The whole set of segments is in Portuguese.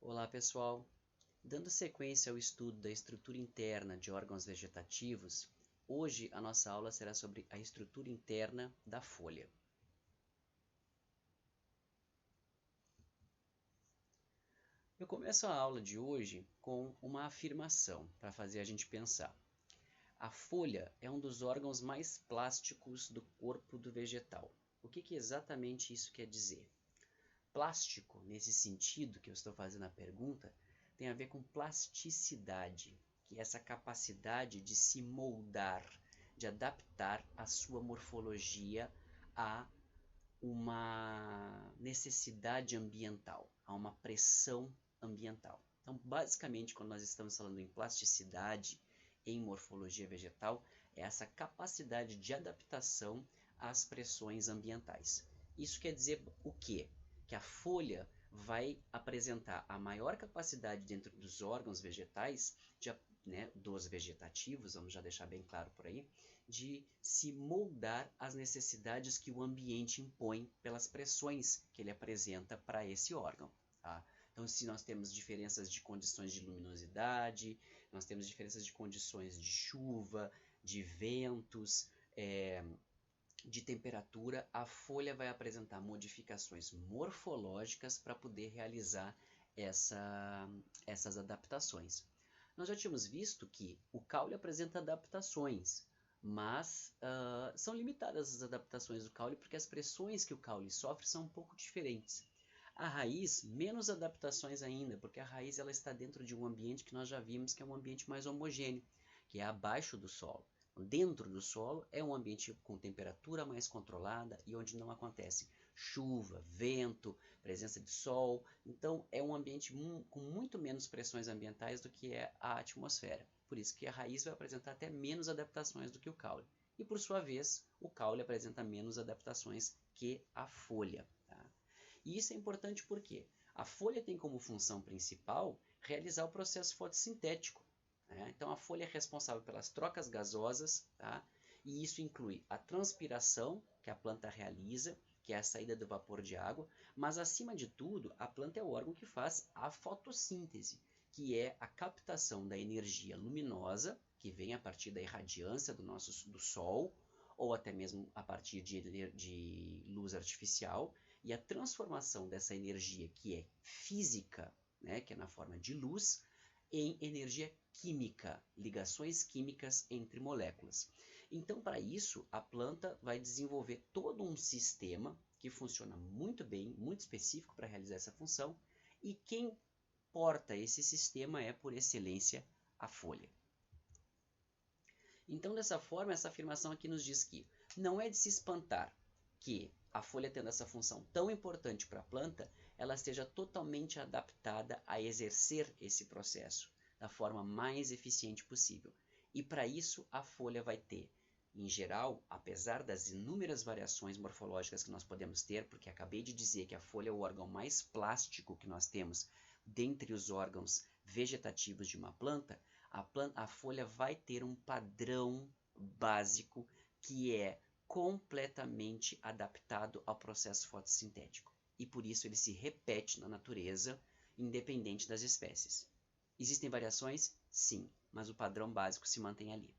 Olá pessoal, dando sequência ao estudo da estrutura interna de órgãos vegetativos, hoje a nossa aula será sobre a estrutura interna da folha. Eu começo a aula de hoje com uma afirmação para fazer a gente pensar. A folha é um dos órgãos mais plásticos do corpo do vegetal. O que exatamente isso quer dizer? Plástico, nesse sentido que eu estou fazendo a pergunta, tem a ver com plasticidade, que é essa capacidade de se moldar, de adaptar a sua morfologia a uma necessidade ambiental, a uma pressão ambiental. Então, basicamente, quando nós estamos falando em plasticidade, em morfologia vegetal, é essa capacidade de adaptação às pressões ambientais. Isso quer dizer o quê? Que a folha vai apresentar a maior capacidade dentro dos órgãos vegetais, dos vegetativos, vamos já deixar bem claro por aí, de se moldar às necessidades que o ambiente impõe pelas pressões que ele apresenta para esse órgão. Tá? Então, se nós temos diferenças de condições de luminosidade, nós temos diferenças de condições de chuva, de ventos, de temperatura, a folha vai apresentar modificações morfológicas para poder realizar essas adaptações. Nós já tínhamos visto que o caule apresenta adaptações, mas são limitadas as adaptações do caule porque as pressões que o caule sofre são um pouco diferentes. A raiz, menos adaptações ainda, porque a raiz ela está dentro de um ambiente que nós já vimos que é um ambiente mais homogêneo, que é abaixo do solo. Dentro do solo é um ambiente com temperatura mais controlada e onde não acontece chuva, vento, presença de sol. Então é um ambiente com muito menos pressões ambientais do que é a atmosfera. Por isso que a raiz vai apresentar até menos adaptações do que o caule. E por sua vez, o caule apresenta menos adaptações que a folha. Tá? E isso é importante porque a folha tem como função principal realizar o processo fotossintético. Então a folha é responsável pelas trocas gasosas, tá? E isso inclui a transpiração que a planta realiza, que é a saída do vapor de água, mas acima de tudo, a planta é o órgão que faz a fotossíntese, que é a captação da energia luminosa, que vem a partir da irradiância do Sol, ou até mesmo a partir de luz artificial, e a transformação dessa energia que é física, que é na forma de luz, em energia química, ligações químicas entre moléculas. Então, para isso, a planta vai desenvolver todo um sistema que funciona muito bem, muito específico para realizar essa função, e quem porta esse sistema é, por excelência, a folha. Então, dessa forma, essa afirmação aqui nos diz que não é de se espantar que a folha tendo essa função tão importante para a planta, ela esteja totalmente adaptada a exercer esse processo da forma mais eficiente possível. E para isso a folha vai ter, em geral, apesar das inúmeras variações morfológicas que nós podemos ter, porque acabei de dizer que a folha é o órgão mais plástico que nós temos dentre os órgãos vegetativos de uma planta, a folha vai ter um padrão básico que é completamente adaptado ao processo fotossintético. E por isso ele se repete na natureza, independente das espécies. Existem variações? Sim, mas o padrão básico se mantém ali.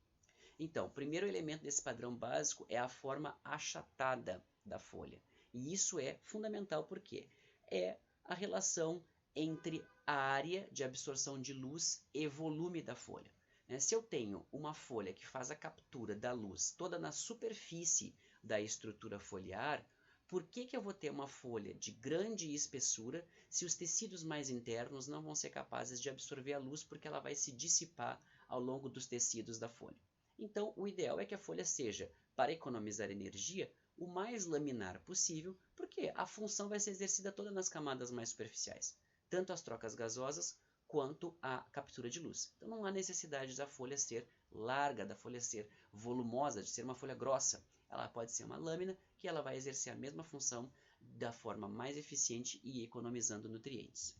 Então, o primeiro elemento desse padrão básico é a forma achatada da folha. E isso é fundamental porque é a relação entre a área de absorção de luz e volume da folha. Se eu tenho uma folha que faz a captura da luz toda na superfície da estrutura foliar, por que eu vou ter uma folha de grande espessura se os tecidos mais internos não vão ser capazes de absorver a luz porque ela vai se dissipar ao longo dos tecidos da folha? Então, o ideal é que a folha seja, para economizar energia, o mais laminar possível, porque a função vai ser exercida toda nas camadas mais superficiais, tanto as trocas gasosas quanto a captura de luz. Então não há necessidade da folha ser larga, da folha ser volumosa, de ser uma folha grossa. Ela pode ser uma lâmina que ela vai exercer a mesma função da forma mais eficiente e economizando nutrientes.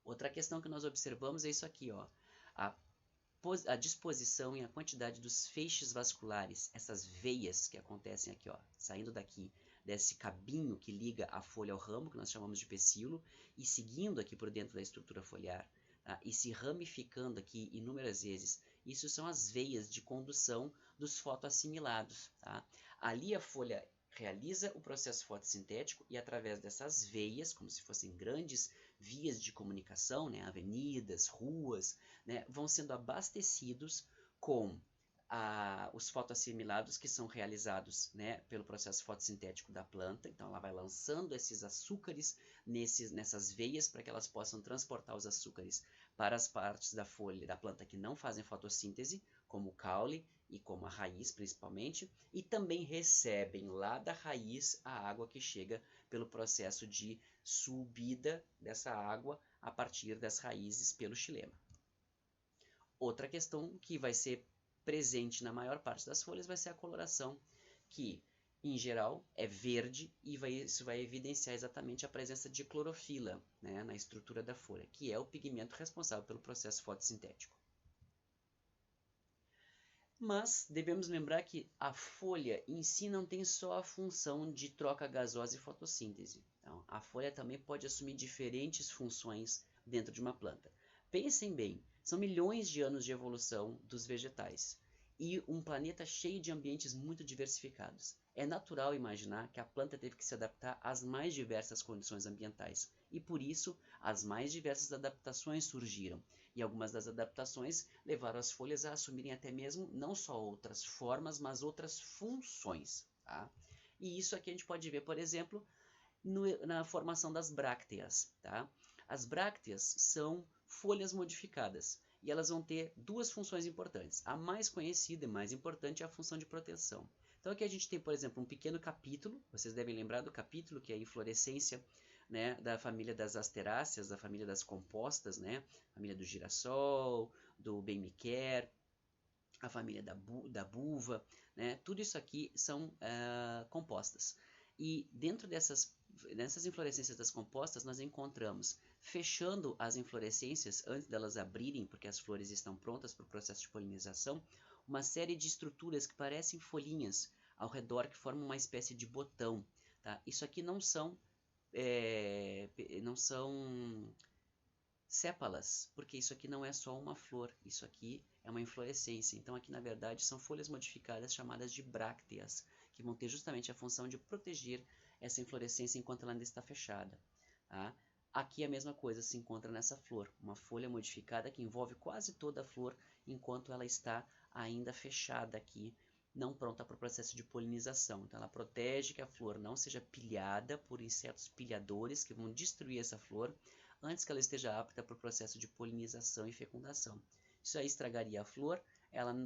Outra questão que nós observamos é isso aqui, ó, a disposição e a quantidade dos feixes vasculares, essas veias que acontecem aqui, ó, saindo daqui desse cabinho que liga a folha ao ramo, que nós chamamos de pecíolo, e seguindo aqui por dentro da estrutura foliar, tá? E se ramificando aqui inúmeras vezes. Isso são as veias de condução dos fotoassimilados, tá? Ali a folha realiza o processo fotossintético e através dessas veias, como se fossem grandes vias de comunicação, né, avenidas, ruas, né, vão sendo abastecidos com os fotoassimilados que são realizados, né, pelo processo fotossintético da planta. Então ela vai lançando esses açúcares nessas veias para que elas possam transportar os açúcares para as partes da folha da planta que não fazem fotossíntese, como o caule e como a raiz principalmente, e também recebem lá da raiz a água que chega pelo processo de subida dessa água a partir das raízes pelo xilema. Outra questão que vai ser presente na maior parte das folhas vai ser a coloração, que em geral é verde e isso vai evidenciar exatamente a presença de clorofila, né, na estrutura da folha, que é o pigmento responsável pelo processo fotossintético. Mas devemos lembrar que a folha em si não tem só a função de troca gasosa e fotossíntese. Então, a folha também pode assumir diferentes funções dentro de uma planta. Pensem bem, são milhões de anos de evolução dos vegetais e um planeta cheio de ambientes muito diversificados. É natural imaginar que a planta teve que se adaptar às mais diversas condições ambientais e por isso as mais diversas adaptações surgiram. E algumas das adaptações levaram as folhas a assumirem até mesmo não só outras formas, mas outras funções. Tá? E isso aqui a gente pode ver, por exemplo, na formação das brácteas. Tá? As brácteas são folhas modificadas e elas vão ter duas funções importantes. A mais conhecida e mais importante é a função de proteção. Então aqui a gente tem, por exemplo, um pequeno capítulo, vocês devem lembrar do capítulo, que é a inflorescência, né, da família das asteráceas, da família das compostas, né, família do girassol, do bem-me-quer, a família da buva, né, tudo isso aqui são compostas. E dentro dessas inflorescências das compostas, nós encontramos, fechando as inflorescências antes delas abrirem, porque as flores estão prontas para o processo de polinização, uma série de estruturas que parecem folhinhas ao redor, que formam uma espécie de botão. Tá? Isso aqui não são sépalas, porque isso aqui não é só uma flor, isso aqui é uma inflorescência. Então aqui na verdade são folhas modificadas chamadas de brácteas, que vão ter justamente a função de proteger essa inflorescência enquanto ela ainda está fechada. Tá? Aqui a mesma coisa se encontra nessa flor, uma folha modificada que envolve quase toda a flor enquanto ela está ainda fechada aqui, não pronta para o processo de polinização. Então ela protege que a flor não seja pilhada por insetos pilhadores que vão destruir essa flor antes que ela esteja apta para o processo de polinização e fecundação. Isso aí estragaria a flor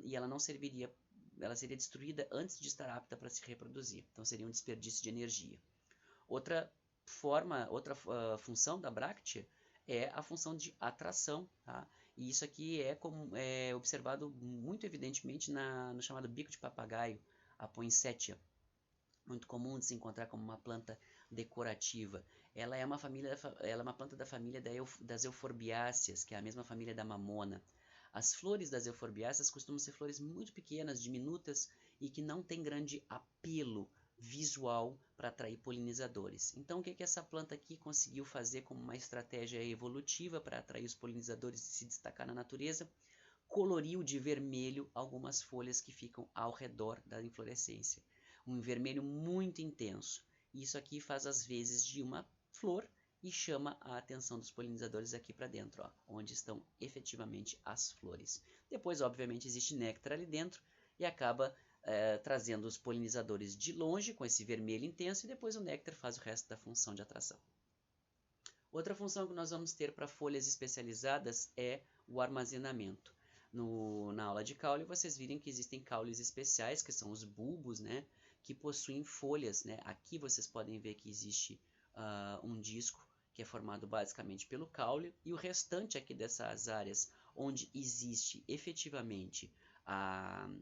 e ela não serviria, ela seria destruída antes de estar apta para se reproduzir. Então seria um desperdício de energia. Outra função da bráctea é a função de atração, tá? E isso aqui é observado muito evidentemente no chamado bico de papagaio, a poinsettia, muito comum de se encontrar como uma planta decorativa. Ela é uma planta da família das euforbiáceas, que é a mesma família da mamona. As flores das euforbiáceas costumam ser flores muito pequenas, diminutas e que não têm grande apelo visual para atrair polinizadores. Então, o que essa planta aqui conseguiu fazer como uma estratégia evolutiva para atrair os polinizadores e se destacar na natureza? Coloriu de vermelho algumas folhas que ficam ao redor da inflorescência. Um vermelho muito intenso. Isso aqui faz as vezes de uma flor e chama a atenção dos polinizadores aqui para dentro, ó, onde estão efetivamente as flores. Depois, obviamente, existe néctar ali dentro e acaba trazendo os polinizadores de longe com esse vermelho intenso e depois o néctar faz o resto da função de atração. Outra função que nós vamos ter para folhas especializadas é o armazenamento. Na aula de caule vocês viram que existem caules especiais, que são os bulbos, né, que possuem folhas. Né? Aqui vocês podem ver que existe um disco que é formado basicamente pelo caule e o restante aqui dessas áreas onde existe efetivamente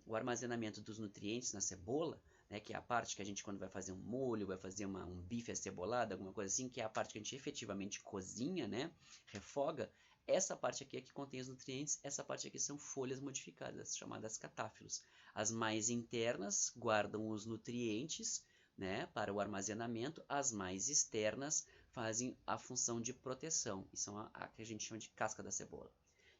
o armazenamento dos nutrientes na cebola, né, que é a parte que a gente quando vai fazer um molho, vai fazer um bife acebolado, alguma coisa assim, que é a parte que a gente efetivamente cozinha, né, refoga. Essa parte aqui é que contém os nutrientes, essa parte aqui são folhas modificadas, chamadas catáfilos. As mais internas guardam os nutrientes né, para o armazenamento, as mais externas fazem a função de proteção, e são a que a gente chama de casca da cebola.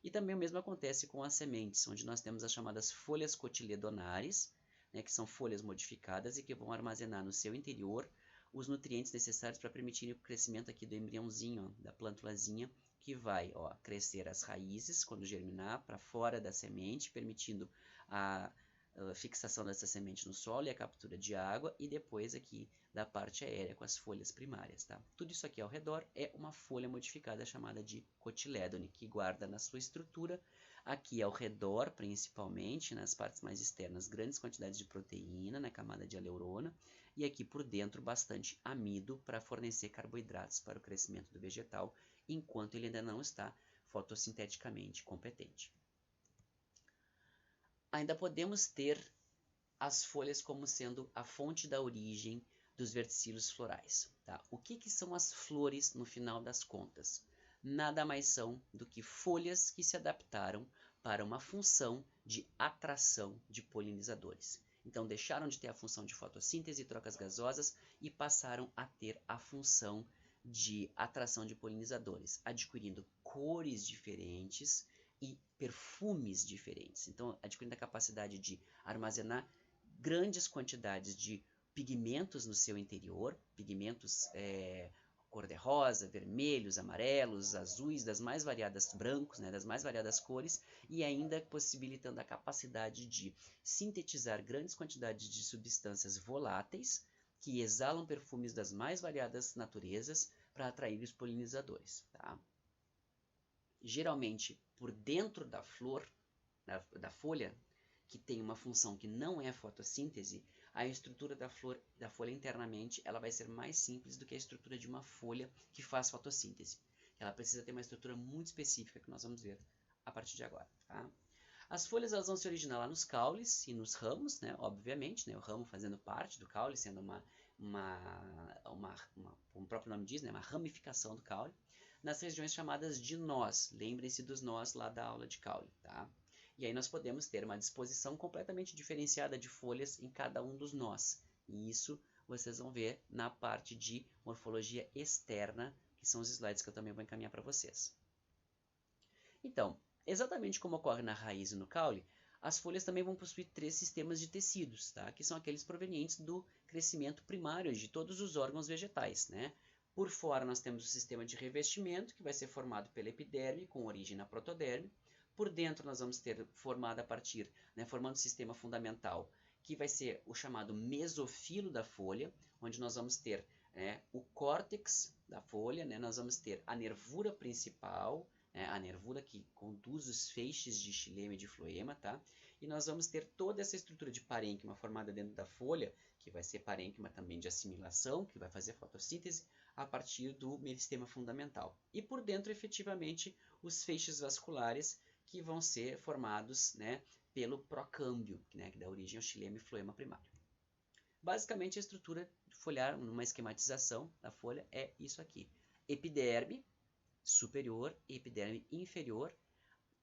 E também o mesmo acontece com as sementes, onde nós temos as chamadas folhas cotiledonares, né, que são folhas modificadas e que vão armazenar no seu interior os nutrientes necessários para permitir o crescimento aqui do embriãozinho, ó, da plântulazinha, que vai, ó, crescer as raízes quando germinar para fora da semente, permitindo a fixação dessa semente no solo e a captura de água, e depois aqui da parte aérea com as folhas primárias. Tá? Tudo isso aqui ao redor é uma folha modificada chamada de cotilédone, que guarda na sua estrutura, aqui ao redor principalmente, nas partes mais externas, grandes quantidades de proteína na camada de aleurona, e aqui por dentro bastante amido para fornecer carboidratos para o crescimento do vegetal, enquanto ele ainda não está fotossinteticamente competente. Ainda podemos ter as folhas como sendo a fonte da origem dos verticilos florais. Tá? O que são as flores no final das contas? Nada mais são do que folhas que se adaptaram para uma função de atração de polinizadores. Então deixaram de ter a função de fotossíntese e trocas gasosas e passaram a ter a função de atração de polinizadores, adquirindo cores diferentes e perfumes diferentes. Então, adquirindo a capacidade de armazenar grandes quantidades de pigmentos no seu interior, pigmentos cor-de-rosa, vermelhos, amarelos, azuis, das mais variadas, brancos, né, das mais variadas cores, e ainda possibilitando a capacidade de sintetizar grandes quantidades de substâncias voláteis que exalam perfumes das mais variadas naturezas para atrair os polinizadores. Tá? Geralmente, por dentro da flor, da folha, que tem uma função que não é fotossíntese, a estrutura da folha internamente ela vai ser mais simples do que a estrutura de uma folha que faz fotossíntese. Ela precisa ter uma estrutura muito específica que nós vamos ver a partir de agora. Tá? As folhas elas vão se originar lá nos caules e nos ramos, né, obviamente, né, o ramo fazendo parte do caule, sendo como o próprio nome diz, né, uma ramificação do caule, nas regiões chamadas de nós. Lembrem-se dos nós lá da aula de caule. Tá? E aí nós podemos ter uma disposição completamente diferenciada de folhas em cada um dos nós. E isso vocês vão ver na parte de morfologia externa, que são os slides que eu também vou encaminhar para vocês. Então, exatamente como ocorre na raiz e no caule, as folhas também vão possuir 3 sistemas de tecidos, tá? Que são aqueles provenientes do crescimento primário de todos os órgãos vegetais. Né? Por fora nós temos o sistema de revestimento, que vai ser formado pela epiderme, com origem na protoderme. Por dentro nós vamos ter formado a partir, né, formando o sistema fundamental, que vai ser o chamado mesofilo da folha, onde nós vamos ter, né, o córtex da folha, né, nós vamos ter a nervura principal, né, a nervura que conduz os feixes de xilema e de floema, tá? E nós vamos ter toda essa estrutura de parênquima formada dentro da folha, que vai ser parênquima também de assimilação, que vai fazer fotossíntese, a partir do meristema fundamental. E por dentro, efetivamente, os feixes vasculares, que vão ser formados, né, pelo procâmbio, né, que dá origem ao xilema e floema primário. Basicamente, a estrutura foliar, numa esquematização da folha, é isso aqui. Epiderme superior e epiderme inferior.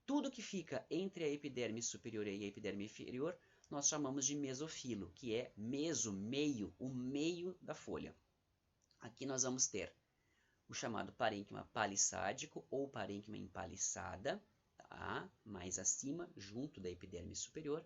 Tudo que fica entre a epiderme superior e a epiderme inferior, nós chamamos de mesofilo, que é meso, meio, o meio da folha. Aqui nós vamos ter o chamado parênquima palissádico ou parênquima empaliçada, tá? Mais acima, junto da epiderme superior,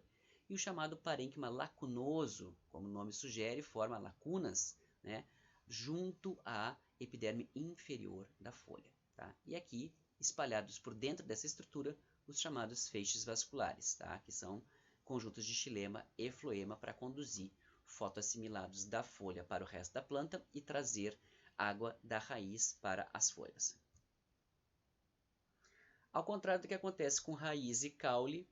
e o chamado parênquima lacunoso, como o nome sugere, forma lacunas, né? Junto à epiderme inferior da folha. Tá? E aqui, espalhados por dentro dessa estrutura, os chamados feixes vasculares, tá? Que são conjuntos de xilema e floema para conduzir fotoassimilados da folha para o resto da planta e trazer água da raiz para as folhas. Ao contrário do que acontece com raiz e caule,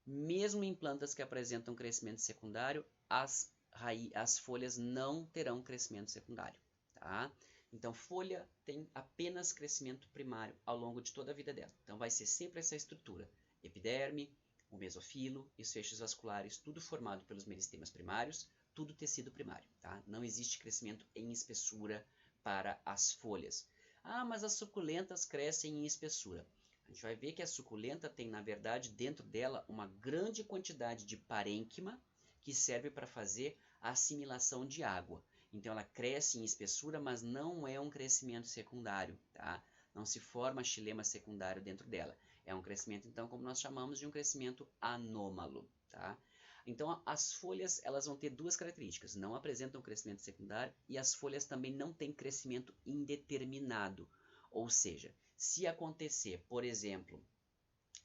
mesmo em plantas que apresentam crescimento secundário, as folhas não terão crescimento secundário. Tá? Então, folha tem apenas crescimento primário ao longo de toda a vida dela. Então, vai ser sempre essa estrutura. Epiderme, o mesofilo e os feixes vasculares, tudo formado pelos meristemas primários, tudo tecido primário. Tá? Não existe crescimento em espessura para as folhas. Ah, mas as suculentas crescem em espessura. A gente vai ver que a suculenta tem, na verdade, dentro dela uma grande quantidade de parênquima que serve para fazer a assimilação de água. Então ela cresce em espessura, mas não é um crescimento secundário, tá? Não se forma xilema secundário dentro dela. É um crescimento, então, como nós chamamos de um crescimento anômalo, tá? Então as folhas elas vão ter duas características, não apresentam crescimento secundário e as folhas também não têm crescimento indeterminado. Ou seja, se acontecer, por exemplo,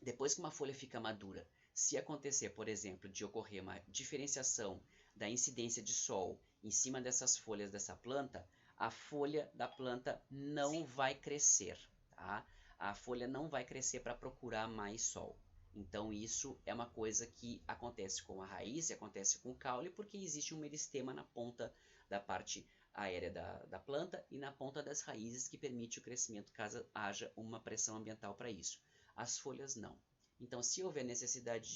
depois que uma folha fica madura, se acontecer, por exemplo, de ocorrer uma diferenciação da incidência de sol em cima dessas folhas dessa planta, a folha da planta não vai crescer, tá? A folha não vai crescer para procurar mais sol. Então isso é uma coisa que acontece com a raiz e acontece com o caule, porque existe um meristema na ponta da parte aérea da planta e na ponta das raízes que permite o crescimento caso haja uma pressão ambiental para isso. As folhas não. Então, se houver necessidade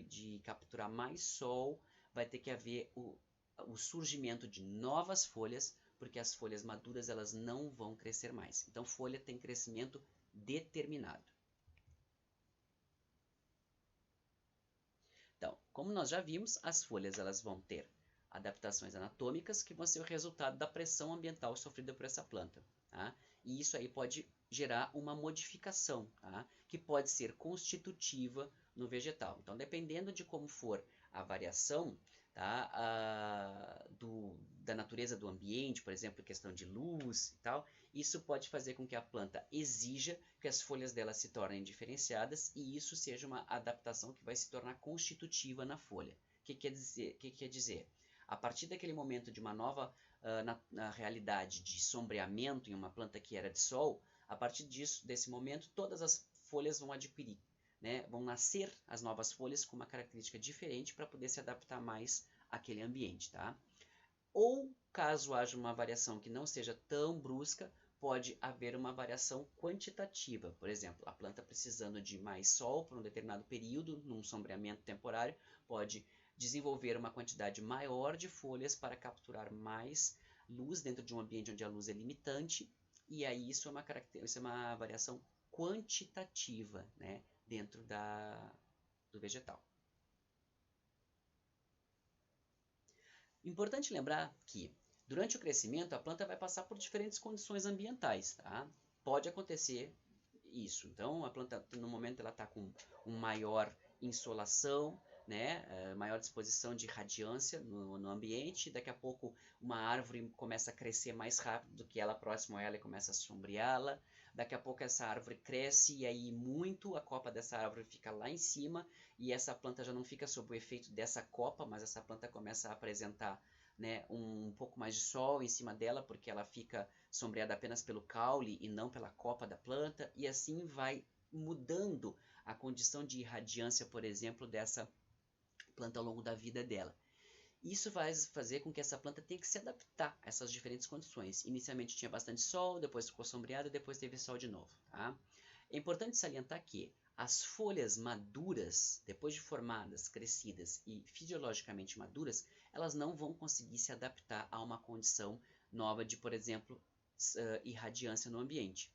de capturar mais sol, vai ter que haver o surgimento de novas folhas, porque as folhas maduras elas não vão crescer mais. Então, folha tem crescimento determinado. Então, como nós já vimos, as folhas elas vão ter adaptações anatômicas que vão ser o resultado da pressão ambiental sofrida por essa planta. Tá? E isso aí pode gerar uma modificação, tá? Que pode ser constitutiva no vegetal. Então, dependendo de como for a variação, tá? Da natureza do ambiente, por exemplo, questão de luz e tal, isso pode fazer com que a planta exija que as folhas dela se tornem diferenciadas e isso seja uma adaptação que vai se tornar constitutiva na folha. O que quer dizer? A partir daquele momento de uma nova na realidade de sombreamento em uma planta que era de sol, a partir desse momento todas as folhas vão adquirir, né? Vão nascer as novas folhas com uma característica diferente para poder se adaptar mais àquele ambiente, tá? Ou, caso haja uma variação que não seja tão brusca, pode haver uma variação quantitativa. Por exemplo, a planta precisando de mais sol por um determinado período, num sombreamento temporário, pode desenvolver uma quantidade maior de folhas para capturar mais luz dentro de um ambiente onde a luz é limitante, e aí isso é uma variação quantitativa, né, dentro do vegetal. Importante lembrar que, durante o crescimento, a planta vai passar por diferentes condições ambientais, tá? Pode acontecer isso. Então, a planta, no momento, ela está com uma maior insolação, né? Maior disposição de radiância no ambiente. Daqui a pouco, uma árvore começa a crescer mais rápido do que ela próximo a ela e começa a sombreá-la. Daqui a pouco, essa árvore cresce e aí muito a copa dessa árvore fica lá em cima e essa planta já não fica sob o efeito dessa copa, mas essa planta começa a apresentar, né, um pouco mais de sol em cima dela, porque ela fica sombreada apenas pelo caule e não pela copa da planta, e assim vai mudando a condição de irradiância, por exemplo, dessa planta ao longo da vida dela. Isso vai fazer com que essa planta tenha que se adaptar a essas diferentes condições. Inicialmente tinha bastante sol, depois ficou sombreado e depois teve sol de novo. Tá? É importante salientar que as folhas maduras, depois de formadas, crescidas e fisiologicamente maduras, elas não vão conseguir se adaptar a uma condição nova de, por exemplo, irradiância no ambiente.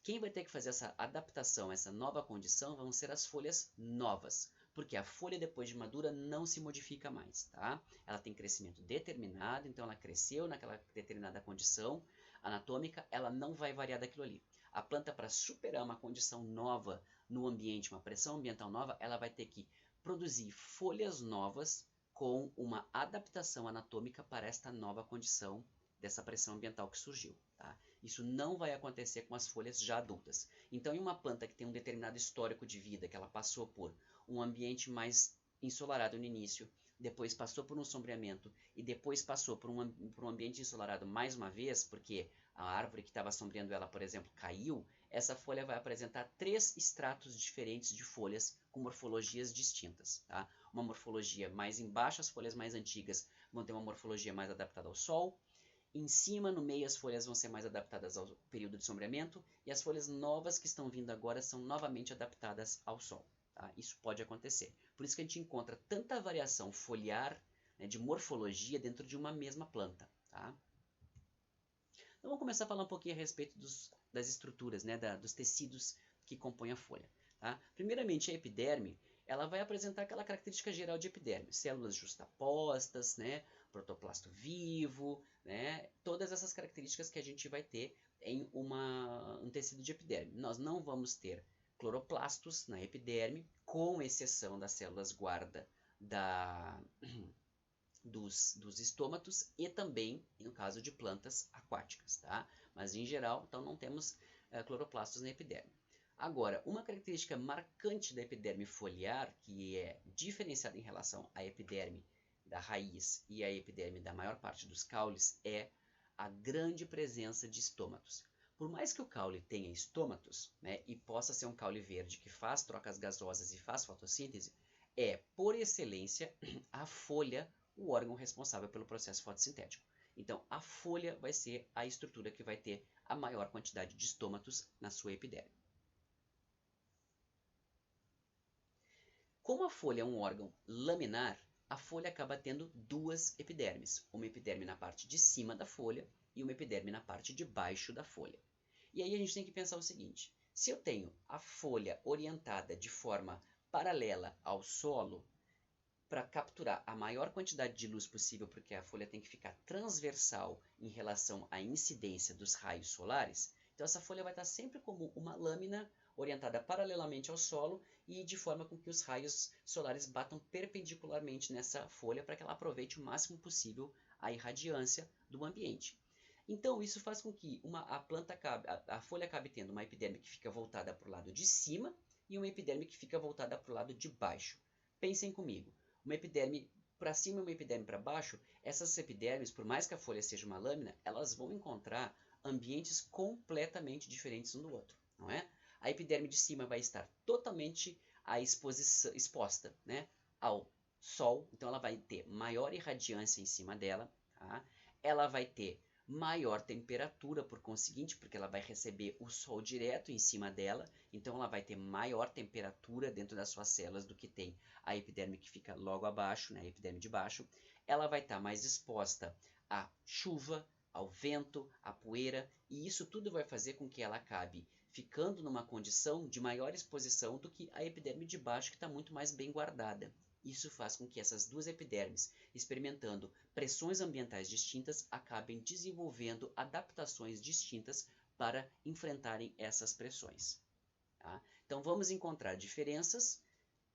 Quem vai ter que fazer essa adaptação, essa nova condição, vão ser as folhas novas, porque a folha depois de madura não se modifica mais, tá? Ela tem crescimento determinado, então ela cresceu naquela determinada condição anatômica, ela não vai variar daquilo ali. A planta, para superar uma condição nova no ambiente, uma pressão ambiental nova, ela vai ter que produzir folhas novas com uma adaptação anatômica para esta nova condição dessa pressão ambiental que surgiu. Tá? Isso não vai acontecer com as folhas já adultas. Então, em uma planta que tem um determinado histórico de vida, que ela passou por um ambiente mais ensolarado no início, depois passou por um sombreamento e depois passou por um ambiente ensolarado mais uma vez, porque a árvore que estava sombreando ela, por exemplo, caiu, essa folha vai apresentar 3 estratos diferentes de folhas com morfologias distintas. Tá? Uma morfologia mais embaixo, as folhas mais antigas vão ter uma morfologia mais adaptada ao sol. Em cima, no meio, as folhas vão ser mais adaptadas ao período de sombreamento e as folhas novas que estão vindo agora são novamente adaptadas ao sol. Tá? Isso pode acontecer. Por isso que a gente encontra tanta variação foliar, né, de morfologia dentro de uma mesma planta. Tá? Então vamos começar a falar um pouquinho a respeito das estruturas, né, dos tecidos que compõem a folha. Tá? Primeiramente, a epiderme ela vai apresentar aquela característica geral de epiderme, células justapostas, né, protoplasto vivo, né? Todas essas características que a gente vai ter em um tecido de epiderme. Nós não vamos ter cloroplastos na epiderme, com exceção das células guarda dos estômatos e também no caso de plantas aquáticas, tá? Mas em geral, então não temos cloroplastos na epiderme. Agora, uma característica marcante da epiderme foliar, que é diferenciada em relação à epiderme da raiz e à epiderme da maior parte dos caules, é a grande presença de estômatos. Por mais que o caule tenha estômatos, né, e possa ser um caule verde que faz trocas gasosas e faz fotossíntese, é, por excelência, a folha o órgão responsável pelo processo fotossintético. Então, a folha vai ser a estrutura que vai ter a maior quantidade de estômatos na sua epiderme. Como a folha é um órgão laminar, a folha acaba tendo duas epidermes, uma epiderme na parte de cima da folha e uma epiderme na parte de baixo da folha. E aí a gente tem que pensar o seguinte, se eu tenho a folha orientada de forma paralela ao solo, para capturar a maior quantidade de luz possível, porque a folha tem que ficar transversal em relação à incidência dos raios solares, então essa folha vai estar sempre como uma lâmina orientada paralelamente ao solo e de forma com que os raios solares batam perpendicularmente nessa folha para que ela aproveite o máximo possível a irradiância do ambiente. Então isso faz com que a folha acabe tendo uma epiderme que fica voltada para o lado de cima e uma epiderme que fica voltada para o lado de baixo. Pensem comigo. Uma epiderme para cima e uma epiderme para baixo, essas epidermes, por mais que a folha seja uma lâmina, elas vão encontrar ambientes completamente diferentes um do outro, não é? A epiderme de cima vai estar totalmente exposta, né, ao sol, então ela vai ter maior irradiância em cima dela, tá? Ela vai ter maior temperatura, por conseguinte, porque ela vai receber o sol direto em cima dela, então ela vai ter maior temperatura dentro das suas células do que tem a epiderme que fica logo abaixo, né, a epiderme de baixo. Ela vai estar mais exposta à chuva, ao vento, à poeira, e isso tudo vai fazer com que ela acabe ficando numa condição de maior exposição do que a epiderme de baixo, que está muito mais bem guardada. Isso faz com que essas duas epidermes, experimentando pressões ambientais distintas, acabem desenvolvendo adaptações distintas para enfrentarem essas pressões. Tá? Então vamos encontrar diferenças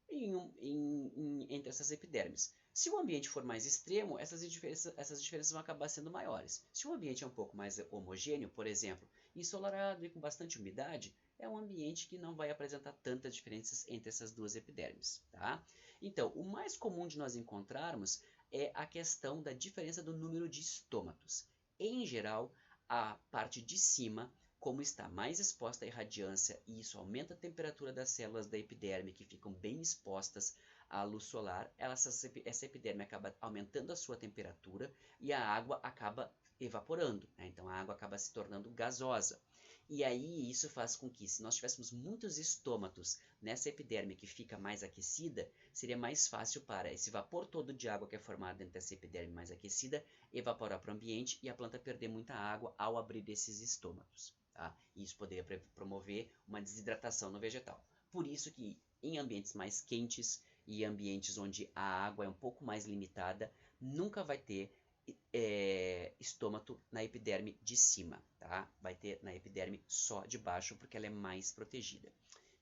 entre essas epidermes. Se o ambiente for mais extremo, essas diferenças vão acabar sendo maiores. Se o ambiente é um pouco mais homogêneo, por exemplo, ensolarado e com bastante umidade, é um ambiente que não vai apresentar tantas diferenças entre essas duas epidermes. Tá? Então, o mais comum de nós encontrarmos é a questão da diferença do número de estômatos. Em geral, a parte de cima, como está mais exposta à irradiância e isso aumenta a temperatura das células da epiderme que ficam bem expostas à luz solar, essa epiderme acaba aumentando a sua temperatura e a água acaba evaporando, né? Então a água acaba se tornando gasosa. E aí isso faz com que, se nós tivéssemos muitos estômatos nessa epiderme que fica mais aquecida, seria mais fácil para esse vapor todo de água que é formado dentro dessa epiderme mais aquecida evaporar para o ambiente e a planta perder muita água ao abrir esses estômatos. Tá? E isso poderia promover uma desidratação no vegetal. Por isso que em ambientes mais quentes e ambientes onde a água é um pouco mais limitada, nunca vai ter estômato na epiderme de cima, tá? Vai ter na epiderme só de baixo, porque ela é mais protegida.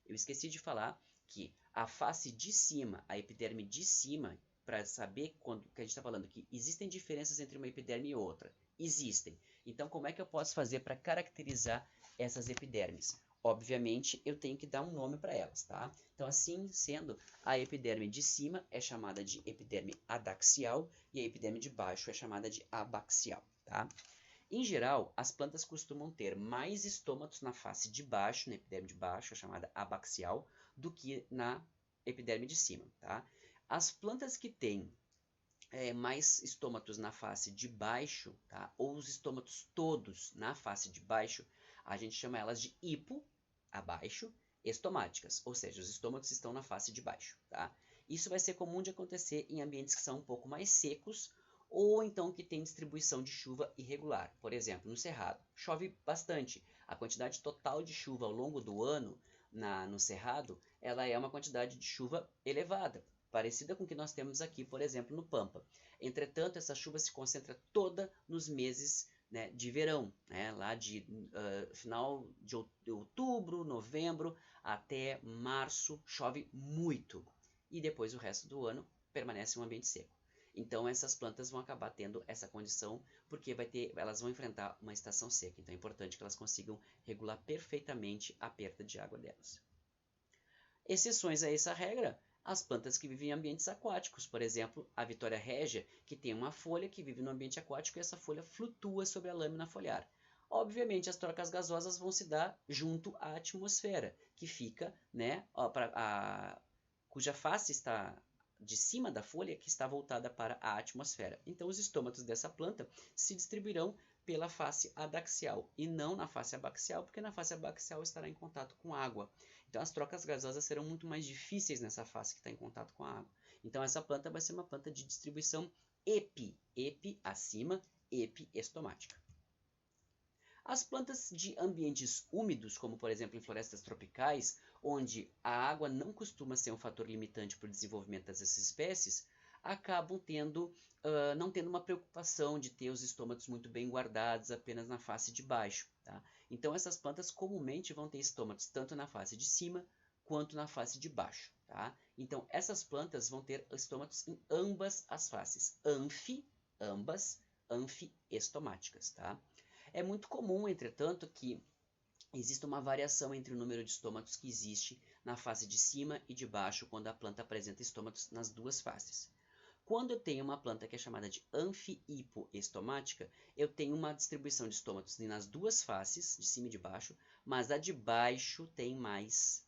Eu esqueci de falar que a face de cima, a epiderme de cima, para saber quando que a gente está falando que existem diferenças entre uma epiderme e outra. Existem. Então, como é que eu posso fazer para caracterizar essas epidermes? Obviamente, eu tenho que dar um nome para elas, tá? Então, assim sendo, a epiderme de cima é chamada de epiderme adaxial e a epiderme de baixo é chamada de abaxial, tá? Em geral, as plantas costumam ter mais estômatos na face de baixo, na epiderme de baixo, é chamada abaxial, do que na epiderme de cima, tá? As plantas que têm mais estômatos na face de baixo, tá? Ou os estômatos todos na face de baixo, a gente chama elas de hipo, abaixo, estomáticas, ou seja, os estômatos estão na face de baixo, tá? Isso vai ser comum de acontecer em ambientes que são um pouco mais secos ou então que tem distribuição de chuva irregular. Por exemplo, no Cerrado, chove bastante. A quantidade total de chuva ao longo do ano no Cerrado, ela é uma quantidade de chuva elevada. parecida com o que nós temos aqui, por exemplo, no Pampa. Entretanto, essa chuva se concentra toda nos meses, né, de verão, né, lá de final de outubro, novembro até março, chove muito. E depois o resto do ano permanece um ambiente seco. Então essas plantas vão acabar tendo essa condição porque elas vão enfrentar uma estação seca. Então é importante que elas consigam regular perfeitamente a perda de água delas. Exceções a essa regra, as plantas que vivem em ambientes aquáticos, por exemplo, a Vitória regia, que tem uma folha que vive no ambiente aquático e essa folha flutua sobre a lâmina foliar. Obviamente, as trocas gasosas vão se dar junto à atmosfera, que fica, né, cuja face está de cima da folha, que está voltada para a atmosfera. Então, os estômatos dessa planta se distribuirão pela face adaxial e não na face abaxial, porque na face abaxial estará em contato com água. Então as trocas gasosas serão muito mais difíceis nessa face que está em contato com a água. Então essa planta vai ser uma planta de distribuição epi acima, epi-estomática. As plantas de ambientes úmidos, como por exemplo em florestas tropicais, onde a água não costuma ser um fator limitante para o desenvolvimento dessas espécies, acabam não tendo uma preocupação de ter os estômatos muito bem guardados apenas na face de baixo. Tá? Então essas plantas comumente vão ter estômatos tanto na face de cima quanto na face de baixo. Tá? Então essas plantas vão ter estômatos em ambas as faces, ambas anfiestomáticas. Tá? É muito comum, entretanto, que existe uma variação entre o número de estômatos que existe na face de cima e de baixo quando a planta apresenta estômatos nas duas faces. Quando eu tenho uma planta que é chamada de anfi-hipoestomática, eu tenho uma distribuição de estômatos nas duas faces, de cima e de baixo, mas a de baixo tem mais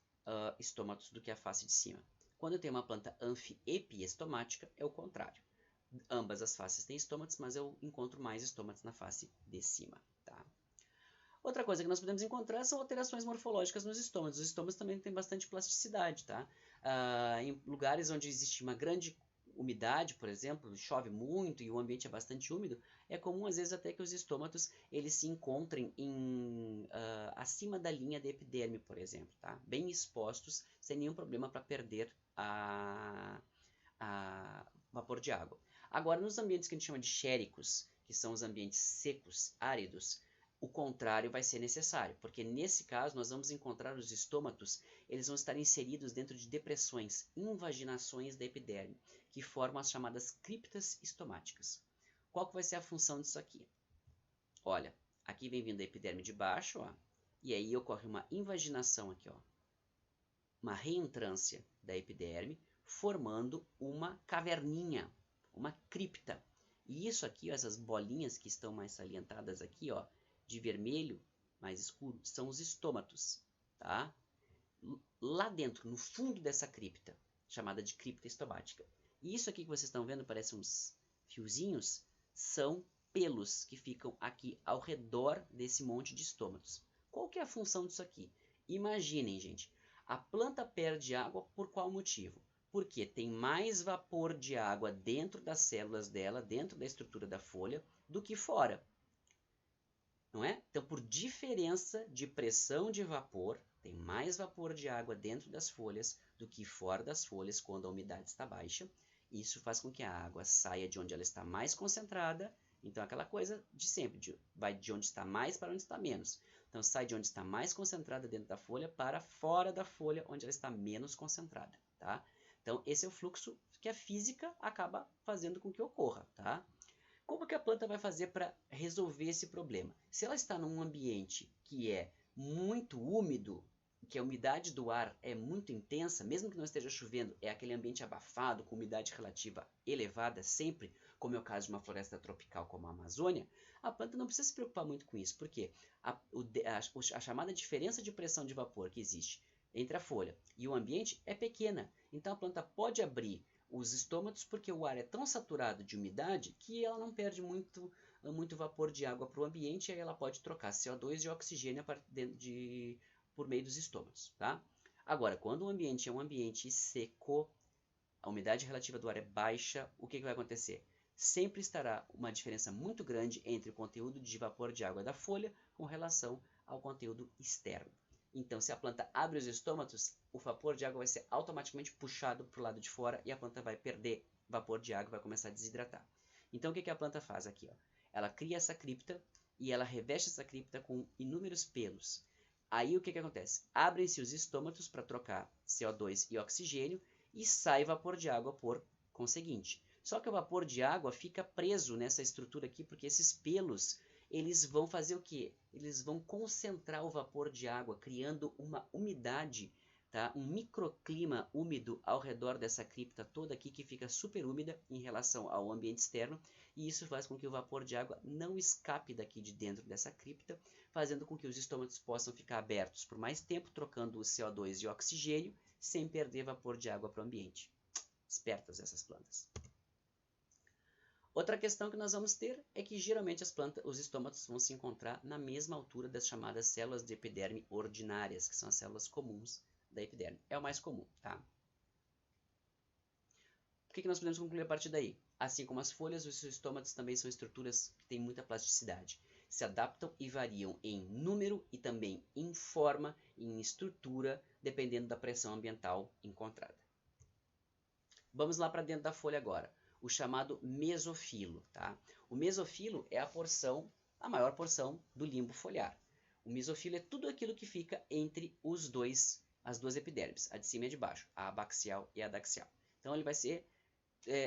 estômatos do que a face de cima. Quando eu tenho uma planta anfi-epiestomática, é o contrário. Ambas as faces têm estômatos, mas eu encontro mais estômatos na face de cima. Tá? Outra coisa que nós podemos encontrar são alterações morfológicas nos estômatos. Os estômatos também têm bastante plasticidade. Tá? Em lugares onde existe uma grande umidade, por exemplo, chove muito e o ambiente é bastante úmido, é comum às vezes até que os estômatos eles se encontrem acima da linha da epiderme, por exemplo, tá? Bem expostos, sem nenhum problema para perder a vapor de água. Agora, nos ambientes que a gente chama de xéricos, que são os ambientes secos, áridos, o contrário vai ser necessário, porque nesse caso nós vamos encontrar os estômatos, eles vão estar inseridos dentro de depressões, invaginações da epiderme, que formam as chamadas criptas estomáticas. Qual que vai ser a função disso aqui? Olha, aqui vem vindo a epiderme de baixo, ó, e aí ocorre uma invaginação aqui, ó, uma reentrância da epiderme, formando uma caverninha, uma cripta. E isso aqui, ó, essas bolinhas que estão mais salientadas aqui, ó, de vermelho mais escuro, são os estômatos, tá? Lá dentro, no fundo dessa cripta, chamada de cripta estomática. E isso aqui que vocês estão vendo, parece uns fiozinhos, são pelos que ficam aqui ao redor desse monte de estômatos. Qual que é a função disso aqui? Imaginem, gente, a planta perde água por qual motivo? Porque tem mais vapor de água dentro das células dela, dentro da estrutura da folha, do que fora. Não é? Então, por diferença de pressão de vapor, tem mais vapor de água dentro das folhas do que fora das folhas quando a umidade está baixa. Isso faz com que a água saia de onde ela está mais concentrada. Então, aquela coisa de sempre, vai de onde está mais para onde está menos. Então, sai de onde está mais concentrada dentro da folha para fora da folha, onde ela está menos concentrada. Tá? Então, esse é o fluxo que a física acaba fazendo com que ocorra. Tá? Como que a planta vai fazer para resolver esse problema? Se ela está num ambiente que é muito úmido, que a umidade do ar é muito intensa, mesmo que não esteja chovendo, é aquele ambiente abafado, com umidade relativa elevada sempre, como é o caso de uma floresta tropical como a Amazônia, a planta não precisa se preocupar muito com isso, porque a chamada diferença de pressão de vapor que existe entre a folha e o ambiente é pequena. Então a planta pode abrir os estômatos porque o ar é tão saturado de umidade que ela não perde muito vapor de água para o ambiente e aí ela pode trocar CO2 e oxigênio por meio dos estômatos. Tá? Agora, quando o ambiente é um ambiente seco, a umidade relativa do ar é baixa, o que vai acontecer? Sempre estará uma diferença muito grande entre o conteúdo de vapor de água da folha com relação ao conteúdo externo. Então, se a planta abre os estômatos, o vapor de água vai ser automaticamente puxado para o lado de fora e a planta vai perder vapor de água e vai começar a desidratar. Então, o que a planta faz aqui? Ó? Ela cria essa cripta e ela reveste essa cripta com inúmeros pelos. Aí, o que acontece? Abrem-se os estômatos para trocar CO2 e oxigênio e sai vapor de água por conseguinte. Só que o vapor de água fica preso nessa estrutura aqui porque esses pelos eles vão fazer o quê? Eles vão concentrar o vapor de água, criando uma umidade, tá? Um microclima úmido ao redor dessa cripta toda aqui, que fica super úmida em relação ao ambiente externo, e isso faz com que o vapor de água não escape daqui de dentro dessa cripta, fazendo com que os estômatos possam ficar abertos por mais tempo, trocando o CO2 e oxigênio, sem perder vapor de água para o ambiente. Espertas essas plantas. Outra questão que nós vamos ter é que geralmente os estômatos vão se encontrar na mesma altura das chamadas células de epiderme ordinárias, que são as células comuns da epiderme. É o mais comum, tá? O que nós podemos concluir a partir daí? Assim como as folhas, os estômatos também são estruturas que têm muita plasticidade. Se adaptam e variam em número e também em forma e em estrutura, dependendo da pressão ambiental encontrada. Vamos lá para dentro da folha agora. O chamado mesofilo, tá? O mesofilo é a maior porção do limbo foliar. O mesofilo é tudo aquilo que fica entre as duas epidermes, a de cima e a de baixo, a abaxial e a adaxial. Então ele vai ser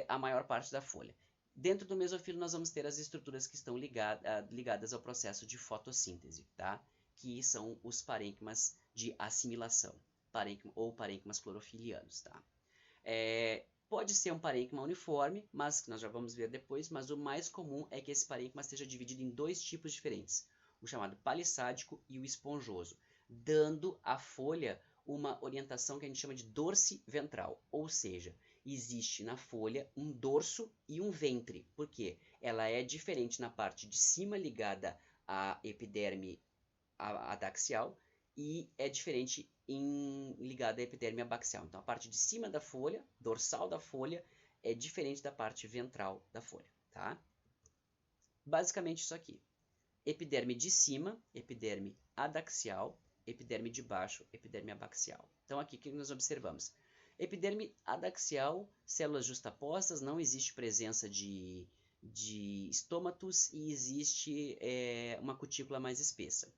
a maior parte da folha. Dentro do mesofilo nós vamos ter as estruturas que estão ligadas ao processo de fotossíntese, tá? Que são os parênquimas de assimilação, ou parênquimas clorofilianos, tá? Pode ser um parênquima uniforme, mas que nós já vamos ver depois, mas o mais comum é que esse parênquima esteja dividido em dois tipos diferentes, o chamado palissádico e o esponjoso, dando à folha uma orientação que a gente chama de dorsiventral, ou seja, existe na folha um dorso e um ventre, porque ela é diferente na parte de cima ligada à epiderme adaxial e é diferente ligada à epiderme abaxial. Então, a parte de cima da folha, dorsal da folha, é diferente da parte ventral da folha, tá? Basicamente isso aqui. Epiderme de cima, epiderme adaxial, epiderme de baixo, epiderme abaxial. Então, aqui o que nós observamos? Epiderme adaxial, células justapostas, não existe presença de estômatos e existe uma cutícula mais espessa.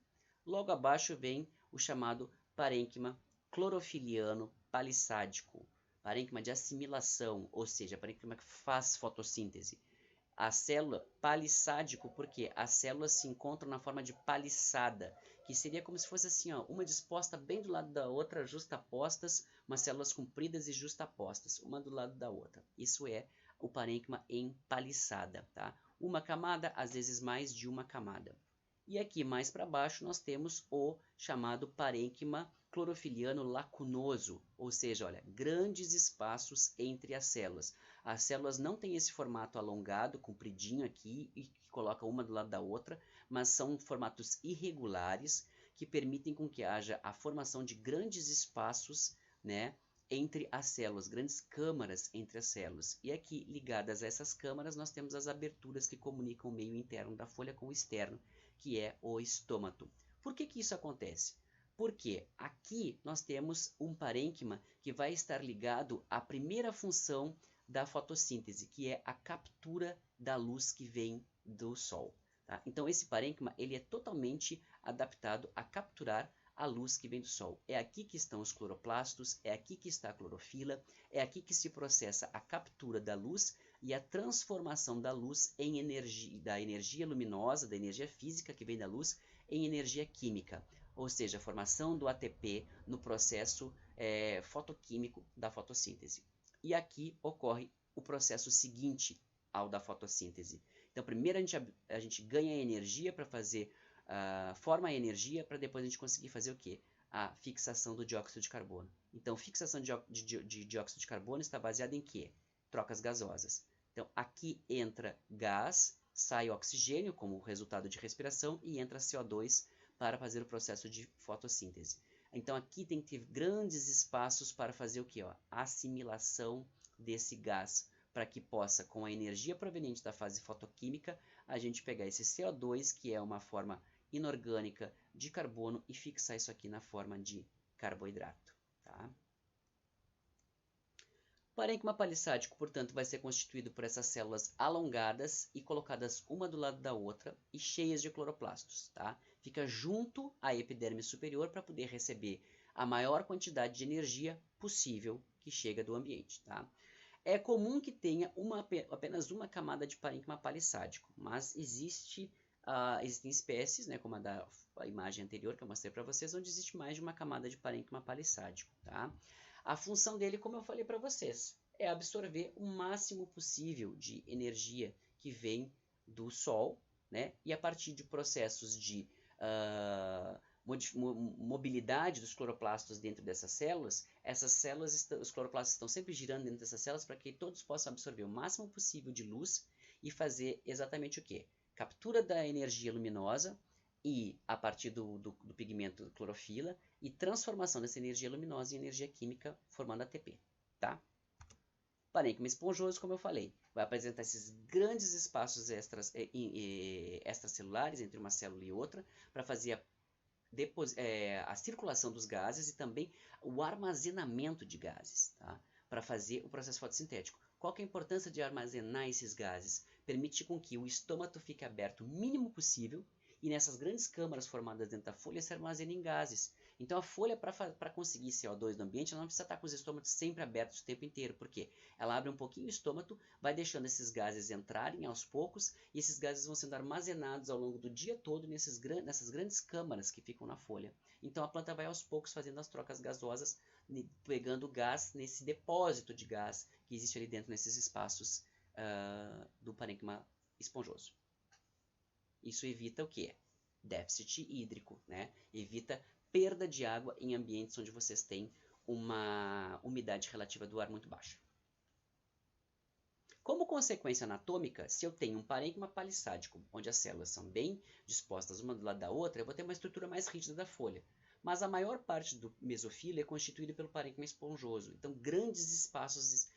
Logo abaixo vem o chamado parênquima clorofiliano palissádico, parênquima de assimilação, ou seja, parênquima que faz fotossíntese. A célula palissádico, porque as células se encontram na forma de paliçada, que seria como se fosse assim, ó, uma disposta bem do lado da outra, justapostas, umas células compridas e justapostas, uma do lado da outra. Isso é o parênquima em paliçada, tá? Uma camada, às vezes mais de uma camada. E aqui mais para baixo nós temos o chamado parênquima clorofiliano lacunoso, ou seja, olha, grandes espaços entre as células. As células não têm esse formato alongado, compridinho aqui, e que coloca uma do lado da outra, mas são formatos irregulares que permitem com que haja a formação de grandes espaços, né, entre as células, grandes câmaras entre as células. E aqui, ligadas a essas câmaras, nós temos as aberturas que comunicam o meio interno da folha com o externo, que é o estômato. Por que isso acontece? Porque aqui nós temos um parênquima que vai estar ligado à primeira função da fotossíntese, que é a captura da luz que vem do sol. Tá? Então esse parênquima ele é totalmente adaptado a capturar a luz que vem do sol. É aqui que estão os cloroplastos, é aqui que está a clorofila, é aqui que se processa a captura da luz e a transformação da luz em energia, da energia luminosa, da energia física que vem da luz, em energia química, ou seja, a formação do ATP no processo fotoquímico da fotossíntese. E aqui ocorre o processo seguinte ao da fotossíntese. Então, primeiro a gente ganha energia para fazer, forma a energia para depois a gente conseguir fazer o quê? A fixação do dióxido de carbono. Então, fixação de dióxido de carbono está baseada em quê? Trocas gasosas. Então, aqui entra gás, sai oxigênio como resultado de respiração e entra CO2 para fazer o processo de fotossíntese. Então, aqui tem que ter grandes espaços para fazer o quê? A assimilação desse gás, para que possa, com a energia proveniente da fase fotoquímica, a gente pegar esse CO2, que é uma forma inorgânica de carbono e fixar isso aqui na forma de carboidrato. Tá? O parênquima palissádico, portanto, vai ser constituído por essas células alongadas e colocadas uma do lado da outra e cheias de cloroplastos. Tá? Fica junto à epiderme superior para poder receber a maior quantidade de energia possível que chega do ambiente. Tá? É comum que tenha apenas uma camada de parênquima palissádico, mas existem espécies, né, como a imagem anterior que eu mostrei para vocês, onde existe mais de uma camada de parênquima palissádico. Tá? A função dele, como eu falei para vocês, é absorver o máximo possível de energia que vem do Sol, né, e a partir de processos de mobilidade dos cloroplastos dentro dessas células, os cloroplastos estão sempre girando dentro dessas células para que todos possam absorver o máximo possível de luz e fazer exatamente o quê? Captura da energia luminosa e a partir do pigmento clorofila e transformação dessa energia luminosa em energia química formando ATP, tá? Parênquima esponjoso, como eu falei, vai apresentar esses grandes espaços extracelulares entre uma célula e outra para fazer a circulação dos gases e também o armazenamento de gases, tá? Para fazer o processo fotossintético. Qual que é a importância de armazenar esses gases? Permite com que o estômago fique aberto o mínimo possível e nessas grandes câmaras formadas dentro da folha se armazenem gases. Então a folha, para conseguir CO2 no ambiente, ela não precisa estar com os estômatos sempre abertos o tempo inteiro. Por quê? Ela abre um pouquinho o estômago, vai deixando esses gases entrarem aos poucos e esses gases vão sendo armazenados ao longo do dia todo nessas grandes câmaras que ficam na folha. Então a planta vai aos poucos fazendo as trocas gasosas, pegando gás nesse depósito de gás que existe ali dentro nesses espaços do parênquima esponjoso. Isso evita o quê? Déficit hídrico, né? Evita perda de água em ambientes onde vocês têm uma umidade relativa do ar muito baixa. Como consequência anatômica, se eu tenho um parênquima palissádico, onde as células são bem dispostas uma do lado da outra, eu vou ter uma estrutura mais rígida da folha. Mas a maior parte do mesofilo é constituído pelo parênquima esponjoso. Então, grandes espaços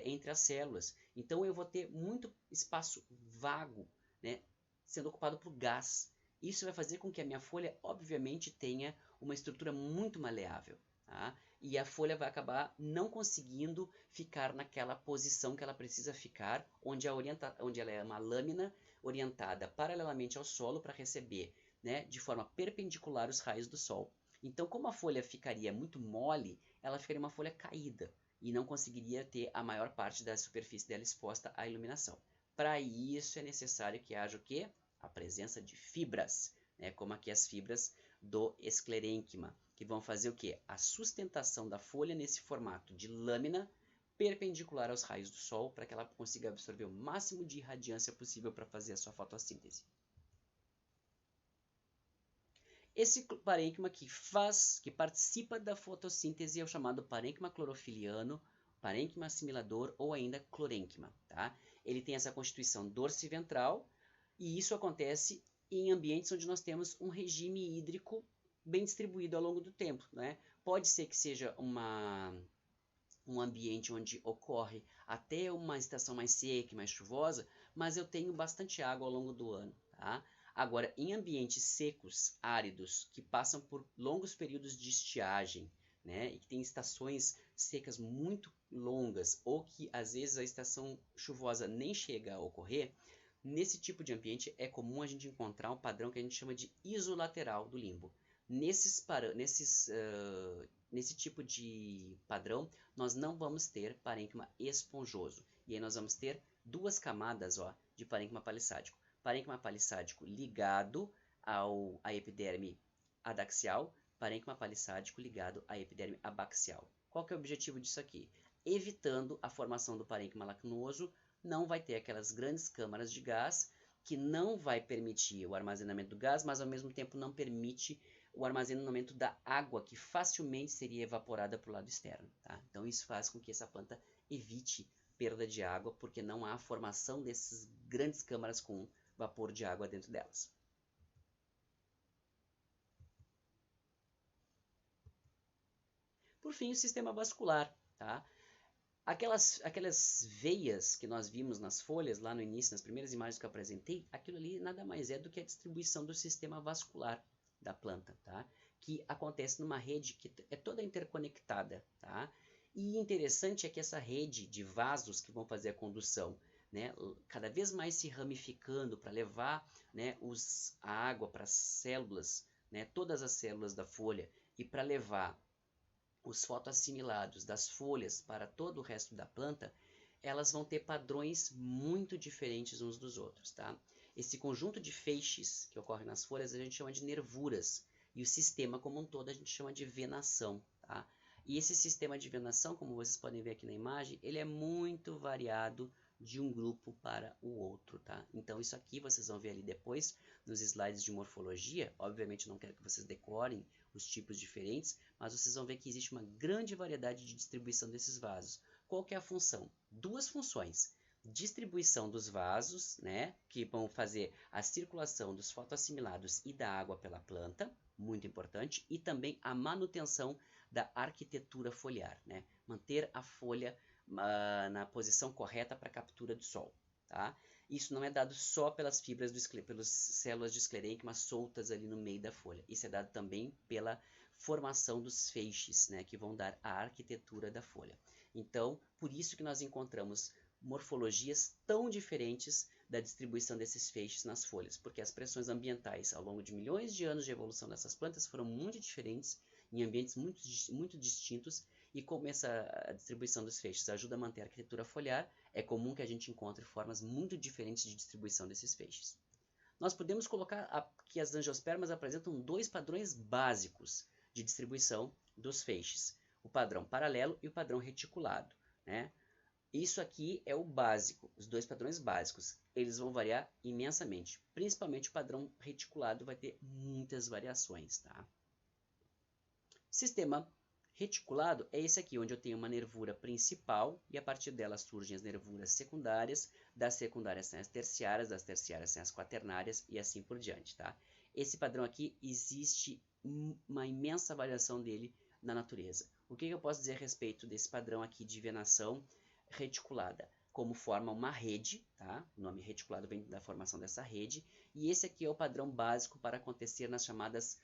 entre as células. Então, eu vou ter muito espaço vago, né, sendo ocupado por gás. Isso vai fazer com que a minha folha, obviamente, tenha uma estrutura muito maleável. Tá? E a folha vai acabar não conseguindo ficar naquela posição que ela precisa ficar, onde ela é uma lâmina orientada paralelamente ao solo para receber, né, de forma perpendicular os raios do sol. Então, como a folha ficaria muito mole, ela ficaria uma folha caída e não conseguiria ter a maior parte da superfície dela exposta à iluminação. Para isso é necessário que haja o quê? A presença de fibras, né, como aqui as fibras do esclerênquima, que vão fazer o quê? A sustentação da folha nesse formato de lâmina perpendicular aos raios do sol, para que ela consiga absorver o máximo de radiância possível para fazer a sua fotossíntese. Esse parênquima que participa da fotossíntese é o chamado parênquima clorofiliano, parênquima assimilador ou ainda clorênquima. Tá? Ele tem essa constituição dorsiventral e isso acontece em ambientes onde nós temos um regime hídrico bem distribuído ao longo do tempo. Né? Pode ser que seja um ambiente onde ocorre até uma estação mais seca e mais chuvosa, mas eu tenho bastante água ao longo do ano. Tá? Agora, em ambientes secos, áridos, que passam por longos períodos de estiagem, né, e que tem estações secas muito longas, ou que às vezes a estação chuvosa nem chega a ocorrer, nesse tipo de ambiente é comum a gente encontrar um padrão que a gente chama de isolateral do limbo. Nesse tipo de padrão, nós não vamos ter parênquima esponjoso. E aí nós vamos ter duas camadas de parênquima palissádico. Parênquima palissádico ligado à epiderme adaxial, parênquima palissádico ligado à epiderme abaxial. Qual que é o objetivo disso aqui? Evitando a formação do parênquima lacnoso, não vai ter aquelas grandes câmaras de gás que não vai permitir o armazenamento do gás, mas ao mesmo tempo não permite o armazenamento da água que facilmente seria evaporada para o lado externo. Tá? Então isso faz com que essa planta evite perda de água, porque não há formação dessas grandes câmaras com vapor de água dentro delas. Por fim, o sistema vascular. Tá? Aquelas veias que nós vimos nas folhas, lá no início, nas primeiras imagens que eu apresentei, aquilo ali nada mais é do que a distribuição do sistema vascular da planta, tá? Que acontece numa rede que é toda interconectada, tá? E interessante é que essa rede de vasos que vão fazer a condução, né, cada vez mais se ramificando para levar, né, a água para as células, né, todas as células da folha, e para levar os fotoassimilados das folhas para todo o resto da planta, elas vão ter padrões muito diferentes uns dos outros, tá? Esse conjunto de feixes que ocorre nas folhas a gente chama de nervuras, e o sistema como um todo a gente chama de venação, tá? E esse sistema de venação, como vocês podem ver aqui na imagem, ele é muito variado de um grupo para o outro, tá? Então isso aqui vocês vão ver ali depois nos slides de morfologia. Obviamente não quero que vocês decorem os tipos diferentes, mas vocês vão ver que existe uma grande variedade de distribuição desses vasos. Qual que é a função? Duas funções. Distribuição dos vasos, né, que vão fazer a circulação dos fotoassimilados e da água pela planta, muito importante, e também a manutenção da arquitetura foliar, né, manter a folha na posição correta para a captura do sol, tá? Isso não é dado só pelas fibras pelas células de esclerênquima soltas ali no meio da folha. Isso é dado também pela formação dos feixes, né, que vão dar a arquitetura da folha. Então, por isso que nós encontramos morfologias tão diferentes da distribuição desses feixes nas folhas, porque as pressões ambientais ao longo de milhões de anos de evolução dessas plantas foram muito diferentes, em ambientes muito distintos, e como a distribuição dos feixes ajuda a manter a arquitetura foliar, é comum que a gente encontre formas muito diferentes de distribuição desses feixes. Nós podemos colocar que as angiospermas apresentam dois padrões básicos de distribuição dos feixes, o padrão paralelo e o padrão reticulado, né? Isso aqui é o básico, os dois padrões básicos. Eles vão variar imensamente, principalmente o padrão reticulado vai ter muitas variações, tá? Sistema reticulado é esse aqui, onde eu tenho uma nervura principal e a partir dela surgem as nervuras secundárias, das secundárias tem as terciárias, das terciárias tem as quaternárias e assim por diante, tá? Esse padrão aqui existe uma imensa variação dele na natureza. O que eu posso dizer a respeito desse padrão aqui de venação reticulada? Como forma uma rede, tá? O nome reticulado vem da formação dessa rede, e esse aqui é o padrão básico para acontecer nas chamadas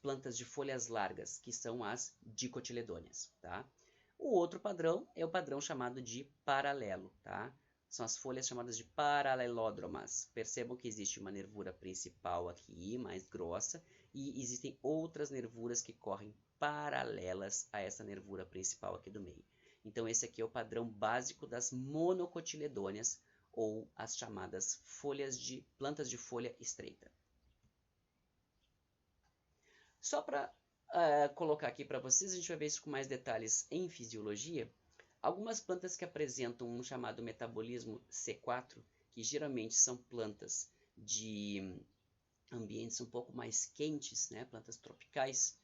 plantas de folhas largas, que são as dicotiledôneas, tá? O outro padrão é o padrão chamado de paralelo, tá? São as folhas chamadas de paralelódromas. Percebam que existe uma nervura principal aqui, mais grossa, e existem outras nervuras que correm paralelas a essa nervura principal aqui do meio. Então esse aqui é o padrão básico das monocotiledôneas, ou as chamadas plantas de folha estreita. Só para colocar aqui para vocês, a gente vai ver isso com mais detalhes em fisiologia. Algumas plantas que apresentam um chamado metabolismo C4, que geralmente são plantas de ambientes um pouco mais quentes, né, plantas tropicais,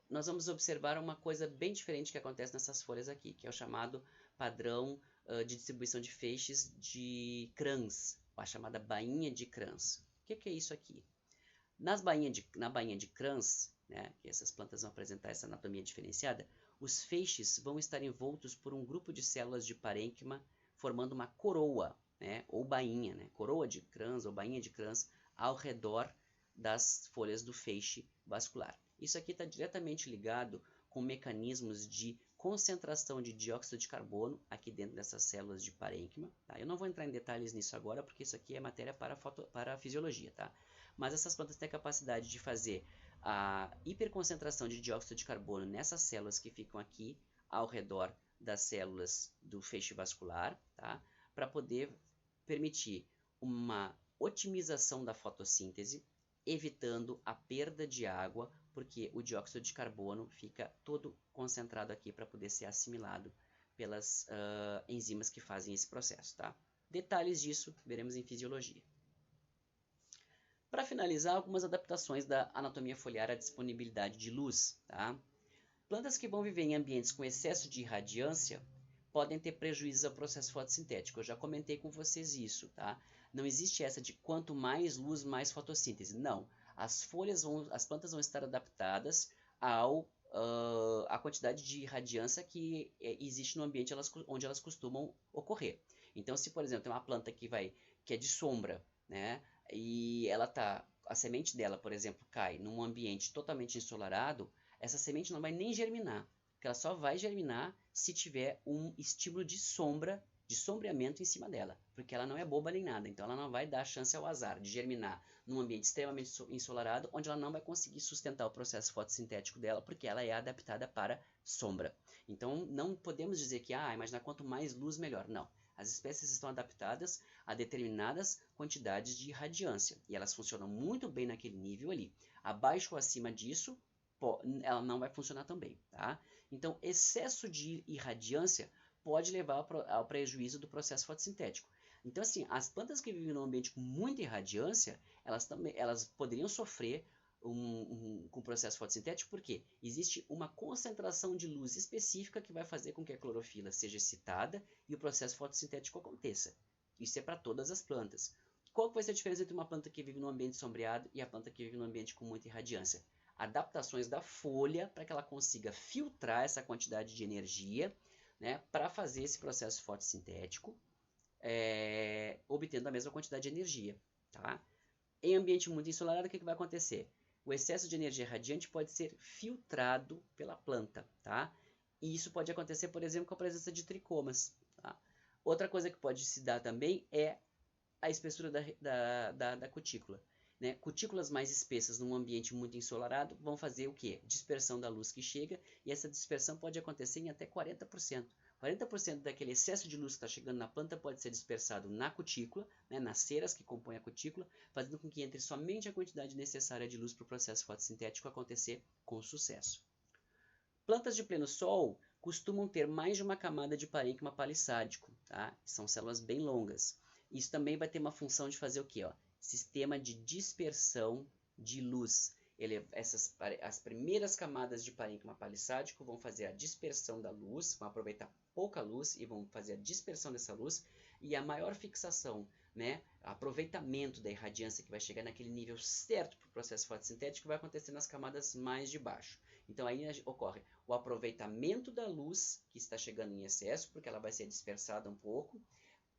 nós vamos observar uma coisa bem diferente que acontece nessas folhas aqui, que é o chamado padrão de distribuição de feixes de Kranz, a chamada bainha de Kranz. O que é isso aqui? Na bainha de Kranz, né, que essas plantas vão apresentar essa anatomia diferenciada, os feixes vão estar envoltos por um grupo de células de parênquima formando uma coroa, né, ou bainha, né, coroa de Kranz ou bainha de Kranz ao redor das folhas do feixe vascular. Isso aqui está diretamente ligado com mecanismos de concentração de dióxido de carbono aqui dentro dessas células de parênquima. Tá? Eu não vou entrar em detalhes nisso agora, porque isso aqui é matéria para a fisiologia, tá? Mas essas plantas têm a capacidade de fazer a hiperconcentração de dióxido de carbono nessas células que ficam aqui ao redor das células do feixe vascular, tá? Para poder permitir uma otimização da fotossíntese, evitando a perda de água, porque o dióxido de carbono fica todo concentrado aqui para poder ser assimilado pelas enzimas que fazem esse processo, tá? Detalhes disso veremos em fisiologia. Para finalizar, algumas adaptações da anatomia foliar à disponibilidade de luz, tá? Plantas que vão viver em ambientes com excesso de irradiância podem ter prejuízos ao processo fotossintético. Eu já comentei com vocês isso, tá? Não existe essa de quanto mais luz, mais fotossíntese. Não. As plantas vão estar adaptadas ao a quantidade de radiância que existe no ambiente onde elas costumam ocorrer. Então, se por exemplo tem uma planta que é de sombra, né, e a semente dela, por exemplo, cai num ambiente totalmente ensolarado, essa semente não vai nem germinar, porque ela só vai germinar se tiver um estímulo de sombra, de sombreamento em cima dela, porque ela não é boba nem nada, então ela não vai dar chance ao azar de germinar num ambiente extremamente ensolarado, onde ela não vai conseguir sustentar o processo fotossintético dela, porque ela é adaptada para sombra. Então não podemos dizer que, imagina quanto mais luz melhor. Não. As espécies estão adaptadas a determinadas quantidades de irradiância, e elas funcionam muito bem naquele nível ali. Abaixo ou acima disso, ela não vai funcionar tão bem, tá? Então, excesso de irradiância pode levar ao prejuízo do processo fotossintético. Então, assim, as plantas que vivem num ambiente com muita irradiância, elas poderiam sofrer com o processo fotossintético, porque existe uma concentração de luz específica que vai fazer com que a clorofila seja excitada e o processo fotossintético aconteça. Isso é para todas as plantas. Qual vai ser a diferença entre uma planta que vive num ambiente sombreado e a planta que vive num ambiente com muita irradiância? Adaptações da folha para que ela consiga filtrar essa quantidade de energia, né, para fazer esse processo fotossintético, obtendo a mesma quantidade de energia. Tá? Em ambiente muito ensolarado, o que vai acontecer? O excesso de energia radiante pode ser filtrado pela planta. Tá? E isso pode acontecer, por exemplo, com a presença de tricomas. Tá? Outra coisa que pode se dar também é a espessura da cutícula. Né? Cutículas mais espessas num ambiente muito ensolarado vão fazer o quê? Dispersão da luz que chega, e essa dispersão pode acontecer em até 40%. 40% daquele excesso de luz que está chegando na planta pode ser dispersado na cutícula, né, nas ceras que compõem a cutícula, fazendo com que entre somente a quantidade necessária de luz para o processo fotossintético acontecer com sucesso. Plantas de pleno sol costumam ter mais de uma camada de parênquima palissádico, tá? São células bem longas. Isso também vai ter uma função de fazer o quê? Sistema de dispersão de luz. As primeiras camadas de parênquima palissádico vão fazer a dispersão da luz, vão aproveitar pouca luz e vão fazer a dispersão dessa luz, e a maior fixação, né, aproveitamento da irradiância que vai chegar naquele nível certo para o processo fotossintético vai acontecer nas camadas mais de baixo. Então aí ocorre o aproveitamento da luz que está chegando em excesso, porque ela vai ser dispersada um pouco,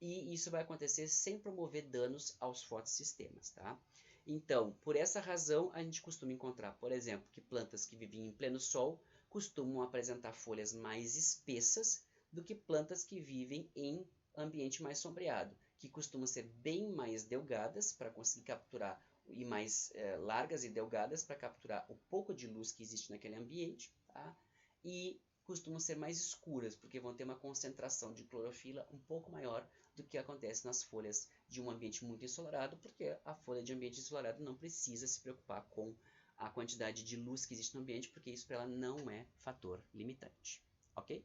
e isso vai acontecer sem promover danos aos fotossistemas, tá? Então, por essa razão, a gente costuma encontrar, por exemplo, que plantas que vivem em pleno sol costumam apresentar folhas mais espessas do que plantas que vivem em ambiente mais sombreado, que costumam ser bem mais delgadas para conseguir capturar e mais largas e delgadas para capturar o pouco de luz que existe naquele ambiente, tá? E costumam ser mais escuras, porque vão ter uma concentração de clorofila um pouco maior do que acontece nas folhas de um ambiente muito ensolarado, porque a folha de ambiente ensolarado não precisa se preocupar com a quantidade de luz que existe no ambiente, porque isso para ela não é fator limitante, ok?